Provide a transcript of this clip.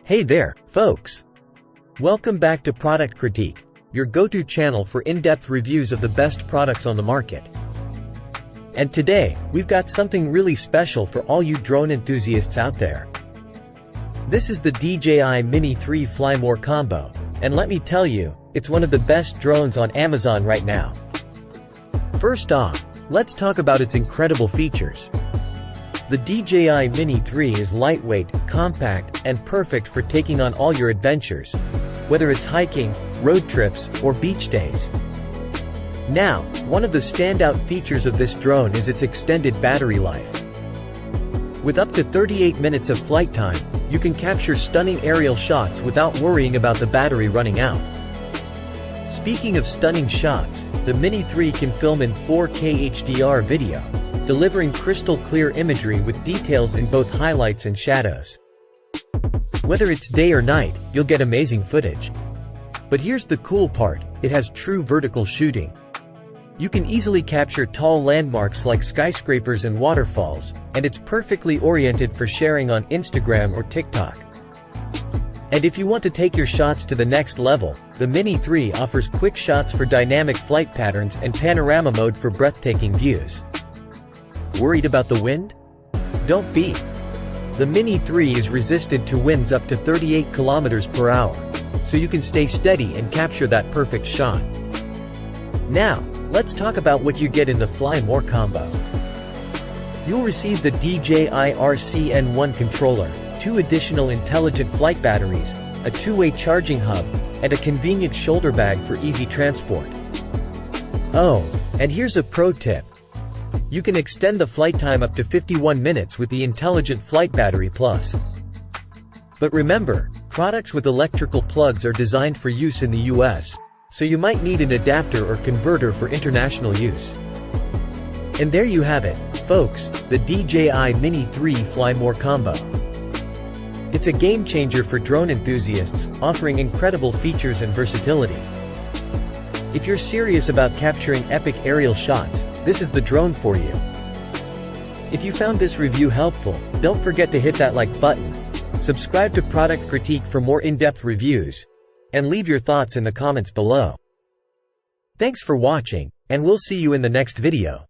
Hey there, folks! Welcome back to Product Critique, your go-to channel for in-depth reviews of the best products on the market. And today, we've got something really special for all you drone enthusiasts out there. This is the DJI Mini 3 Fly More Combo, and let me tell you, it's one of the best drones on Amazon right now. First off, let's talk about its incredible features. The DJI Mini 3 is lightweight, compact, and perfect for taking on all your adventures, whether it's hiking, road trips, or beach days. Now, one of the standout features of this drone is its extended battery life. With up to 38 minutes of flight time, you can capture stunning aerial shots without worrying about the battery running out. Speaking of stunning shots, the Mini 3 can film in 4K HDR video, delivering crystal clear imagery with details in both highlights and shadows. Whether it's day or night, you'll get amazing footage. But here's the cool part, it has true vertical shooting. You can easily capture tall landmarks like skyscrapers and waterfalls, and it's perfectly oriented for sharing on Instagram or TikTok. And if you want to take your shots to the next level, the Mini 3 offers quick shots for dynamic flight patterns and panorama mode for breathtaking views. Worried about the wind? Don't be. The Mini 3 is resistant to winds up to 38 km per hour, so you can stay steady and capture that perfect shot. Now, let's talk about what you get in the Fly More combo. You'll receive the DJI RCN1 controller, 2 additional intelligent flight batteries, a 2-way charging hub, and a convenient shoulder bag for easy transport. Oh, and here's a pro tip. You can extend the flight time up to 51 minutes with the Intelligent Flight Battery Plus. But remember, products with electrical plugs are designed for use in the US, so you might need an adapter or converter for international use. And there you have it, folks, the DJI Mini 3 Fly More Combo. It's a game changer for drone enthusiasts, offering incredible features and versatility. If you're serious about capturing epic aerial shots, this is the drone for you. If you found this review helpful, don't forget to hit that like button, subscribe to Product Critique for more in-depth reviews, and leave your thoughts in the comments below. Thanks for watching, and we'll see you in the next video.